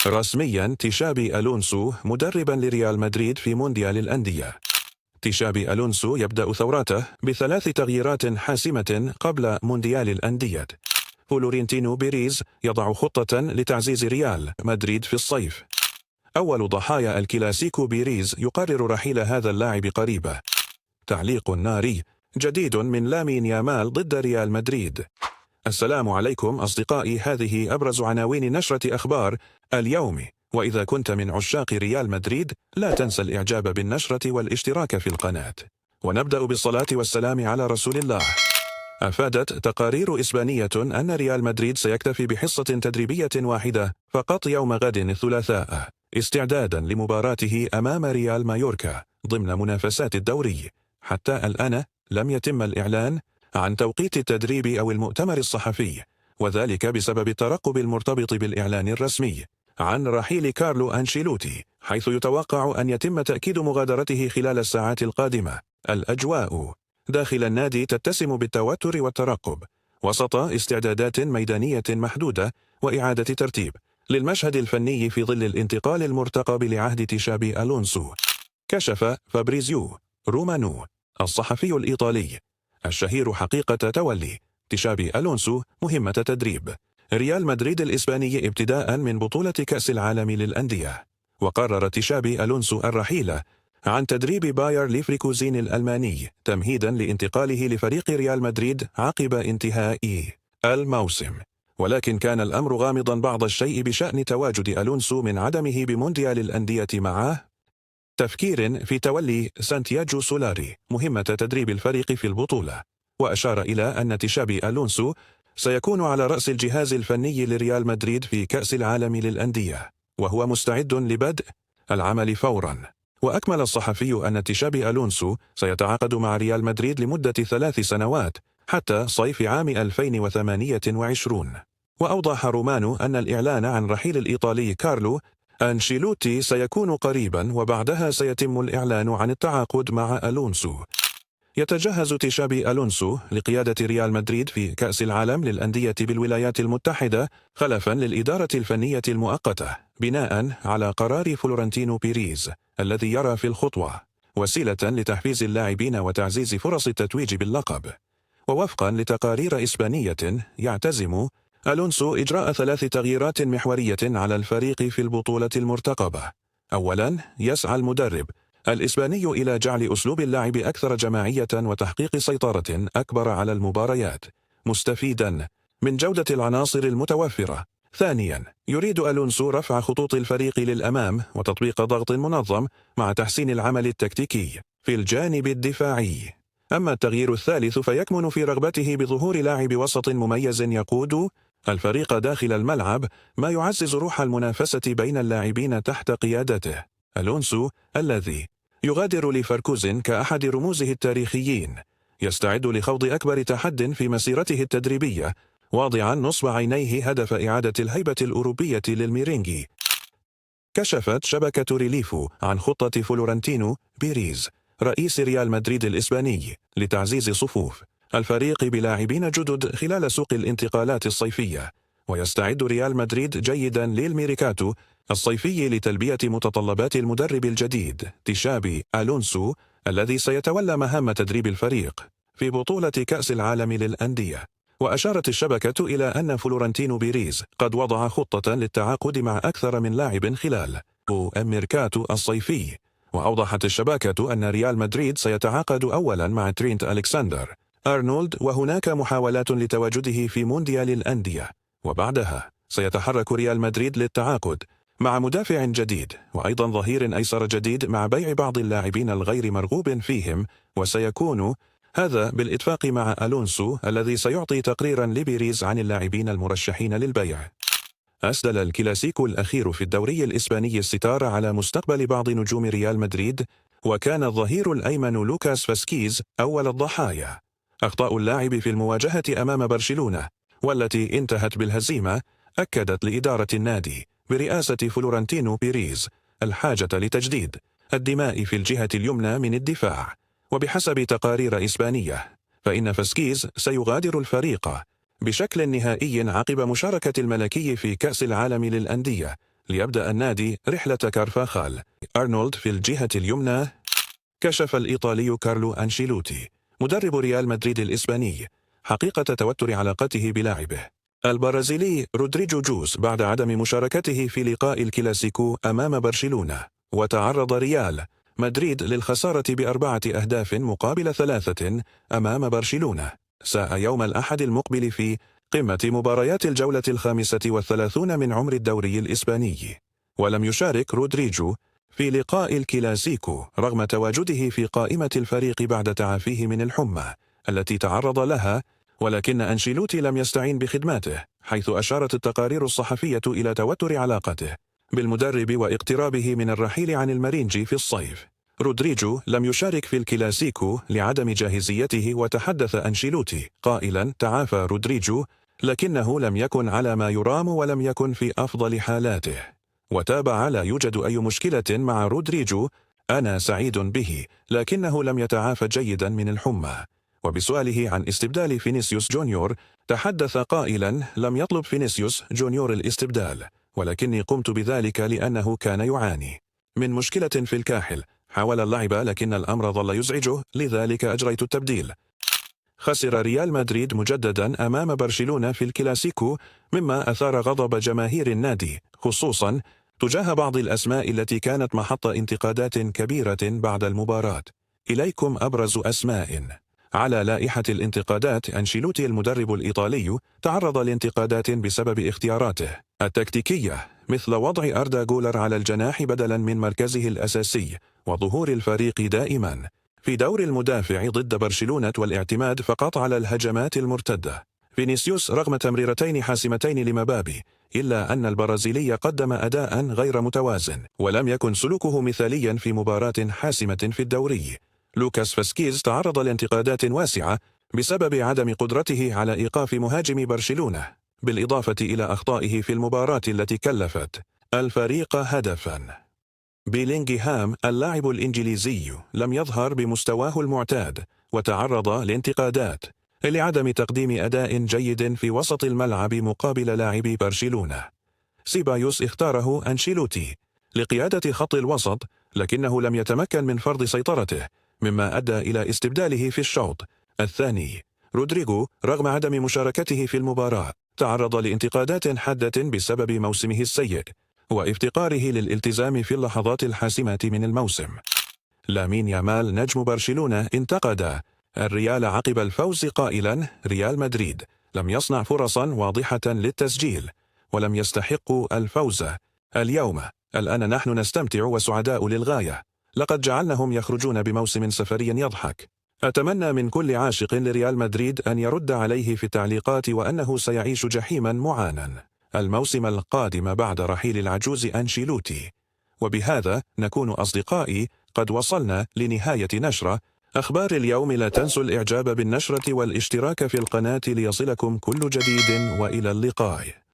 رسميا تشابي ألونسو مدربا لريال مدريد في مونديال الأندية. تشابي ألونسو يبدأ ثوراته ب3 تغييرات حاسمة قبل مونديال الأندية. فلورنتينو بيريز يضع خطة لتعزيز ريال مدريد في الصيف. أول ضحايا الكلاسيكو بيريز يقرر رحيل هذا اللاعب قريبا. تعليق ناري جديد من لامين يامال ضد ريال مدريد. السلام عليكم أصدقائي، هذه أبرز عناوين نشرة أخبار اليوم، وإذا كنت من عشاق ريال مدريد لا تنسى الإعجاب بالنشرة والاشتراك في القناة. ونبدأ بالصلاة والسلام على رسول الله. أفادت تقارير إسبانية أن ريال مدريد سيكتفي بحصة تدريبية واحدة فقط يوم غد الثلاثاء استعدادا لمباراته أمام ريال مايوركا ضمن منافسات الدوري. حتى الآن لم يتم الإعلان عن توقيت التدريب أو المؤتمر الصحفي، وذلك بسبب الترقب المرتبط بالإعلان الرسمي عن رحيل كارلو أنشيلوتي، حيث يتوقع أن يتم تأكيد مغادرته خلال الساعات القادمة. الأجواء داخل النادي تتسم بالتوتر والترقب وسط استعدادات ميدانية محدودة وإعادة ترتيب للمشهد الفني في ظل الانتقال المرتقب لعهد تشابي ألونسو. كشف فابريزيو رومانو الصحفي الإيطالي الشهير حقيقة تولي تشابي ألونسو مهمة تدريب ريال مدريد الإسباني ابتداء من بطولة كأس العالم للأندية. وقرر تشابي ألونسو الرحيل عن تدريب باير ليفركوزين الألماني تمهيدا لانتقاله لفريق ريال مدريد عقب انتهاء الموسم. ولكن كان الأمر غامضا بعض الشيء بشأن تواجد ألونسو من عدمه بمونديال الأندية معه تفكير في تولي سانتياغو سولاري مهمة تدريب الفريق في البطولة. وأشار إلى أن تشابي ألونسو سيكون على رأس الجهاز الفني لريال مدريد في كأس العالم للأندية، وهو مستعد لبدء العمل فورا. وأكمل الصحفي أن تشابي ألونسو سيتعاقد مع ريال مدريد لمدة 3 سنوات حتى صيف عام 2028. وأوضح رومانو أن الإعلان عن رحيل الإيطالي كارلو أنشيلوتي سيكون قريبا، وبعدها سيتم الإعلان عن التعاقد مع ألونسو. يتجهز تشابي ألونسو لقيادة ريال مدريد في كأس العالم للأندية بالولايات المتحدة خلفا للإدارة الفنية المؤقتة، بناء على قرار فلورنتينو بيريز الذي يرى في الخطوة وسيلة لتحفيز اللاعبين وتعزيز فرص التتويج باللقب. ووفقا لتقارير إسبانية يعتزم ألونسو إجراء 3 تغييرات محورية على الفريق في البطولة المرتقبة. أولا، يسعى المدرب الإسباني إلى جعل أسلوب اللعب أكثر جماعية وتحقيق سيطرة أكبر على المباريات مستفيدا من جودة العناصر المتوفرة. ثانيا، يريد ألونسو رفع خطوط الفريق للأمام وتطبيق ضغط منظم مع تحسين العمل التكتيكي في الجانب الدفاعي. أما التغيير الثالث فيكمن في رغبته بظهور لاعب وسط مميز يقود الفريق داخل الملعب، ما يعزز روح المنافسة بين اللاعبين تحت قيادته. ألونسو الذي يغادر ليفركوزن كأحد رموزه التاريخيين يستعد لخوض أكبر تحد في مسيرته التدريبية، واضعا نصب عينيه هدف إعادة الهيبة الأوروبية للميرينجي. كشفت شبكة ريليفو عن خطة فلورنتينو بيريز رئيس ريال مدريد الإسباني لتعزيز صفوف الفريق بلاعبين جدد خلال سوق الانتقالات الصيفية. ويستعد ريال مدريد جيدا للميركاتو الصيفي لتلبية متطلبات المدرب الجديد تشابي ألونسو الذي سيتولى مهام تدريب الفريق في بطولة كأس العالم للأندية. وأشارت الشبكة إلى أن فلورنتينو بيريز قد وضع خطة للتعاقد مع أكثر من لاعب خلال الميركاتو الصيفي. وأوضحت الشبكة أن ريال مدريد سيتعاقد أولا مع ترينت ألكسندر أرنولد، وهناك محاولات لتواجده في مونديال الأندية، وبعدها سيتحرك ريال مدريد للتعاقد مع مدافع جديد وأيضا ظهير أيسر جديد مع بيع بعض اللاعبين الغير مرغوب فيهم، وسيكون هذا بالاتفاق مع ألونسو الذي سيعطي تقريرا لبيريز عن اللاعبين المرشحين للبيع. أسدل الكلاسيكو الأخير في الدوري الإسباني الستار على مستقبل بعض نجوم ريال مدريد، وكان الظهير الأيمن لوكاس فاسكيز أول الضحايا. أخطاء اللاعب في المواجهة أمام برشلونة والتي انتهت بالهزيمة أكدت لإدارة النادي برئاسة فلورنتينو بيريز الحاجة لتجديد الدماء في الجهة اليمنى من الدفاع. وبحسب تقارير إسبانية فإن فاسكيز سيغادر الفريق بشكل نهائي عقب مشاركة الملكي في كأس العالم للأندية ليبدأ النادي رحلة كارفاخال. أرنولد في الجهة اليمنى. كشف الإيطالي كارلو أنشيلوتي مدرب ريال مدريد الإسباني حقيقة توتر علاقته بلاعبه. البرازيلي رودريجو جوز بعد عدم مشاركته في لقاء الكلاسيكو أمام برشلونة. وتعرض ريال مدريد للخسارة ب4 أهداف مقابل 3 أمام برشلونة ساء يوم الأحد المقبل في قمة مباريات الجولة 35 من عمر الدوري الإسباني. ولم يشارك رودريجو في لقاء الكلاسيكو رغم تواجده في قائمة الفريق بعد تعافيه من الحمى التي تعرض لها، ولكن أنشيلوتي لم يستعين بخدماته، حيث أشارت التقارير الصحفية إلى توتر علاقته بالمدرب واقترابه من الرحيل عن المارينجي في الصيف. رودريجو لم يشارك في الكلاسيكو لعدم جاهزيته، وتحدث أنشيلوتي قائلا: تعافى رودريجو لكنه لم يكن على ما يرام ولم يكن في أفضل حالاته. وتابع: لا يوجد أي مشكلة مع رودريجو، أنا سعيد به، لكنه لم يتعافى جيدا من الحمى. وبسؤاله عن استبدال فينيسيوس جونيور تحدث قائلا: لم يطلب فينيسيوس جونيور الاستبدال، ولكني قمت بذلك لأنه كان يعاني من مشكلة في الكاحل، حاول اللعب لكن الأمر ظل يزعجه، لذلك أجريت التبديل. خسر ريال مدريد مجددا أمام برشلونة في الكلاسيكو، مما أثار غضب جماهير النادي، خصوصا تجاه بعض الأسماء التي كانت محط انتقادات كبيرة بعد المباراة. إليكم أبرز أسماء على لائحة الانتقادات. أنشيلوتي المدرب الإيطالي تعرض لانتقادات بسبب اختياراته التكتيكية، مثل وضع أردا جولر على الجناح بدلا من مركزه الأساسي، وظهور الفريق دائما في دور المدافع ضد برشلونة والاعتماد فقط على الهجمات المرتدة. فينيسيوس رغم تمريرتين حاسمتين لمبابي، إلا أن البرازيلي قدم أداء غير متوازن، ولم يكن سلوكه مثاليا في مباراة حاسمة في الدوري. لوكاس فاسكيز تعرض لانتقادات واسعة بسبب عدم قدرته على إيقاف مهاجم برشلونة، بالإضافة إلى أخطائه في المباراة التي كلفت الفريق هدفا. بيلينغهام اللاعب الإنجليزي لم يظهر بمستواه المعتاد، وتعرض لانتقادات لعدم تقديم أداء جيد في وسط الملعب مقابل لاعبي برشلونة. سيبايوس اختاره أنشيلوتي لقيادة خط الوسط، لكنه لم يتمكن من فرض سيطرته، مما أدى إلى استبداله في الشوط الثاني. رودريجو رغم عدم مشاركته في المباراة تعرض لانتقادات حادة بسبب موسمه السيء وافتقاره للالتزام في اللحظات الحاسمة من الموسم. لامين يامال نجم برشلونة انتقد الريال عقب الفوز قائلا: ريال مدريد لم يصنع فرصا واضحة للتسجيل ولم يستحقوا الفوز اليوم. الآن نحن نستمتع وسعداء للغاية، لقد جعلناهم يخرجون بموسم سفري يضحك. أتمنى من كل عاشق لريال مدريد أن يرد عليه في التعليقات وأنه سيعيش جحيما معانا الموسم القادم بعد رحيل العجوز أنشيلوتي. وبهذا نكون أصدقائي قد وصلنا لنهاية نشرة أخبار اليوم. لا تنسوا الإعجاب بالنشرة والاشتراك في القناة ليصلكم كل جديد، وإلى اللقاء.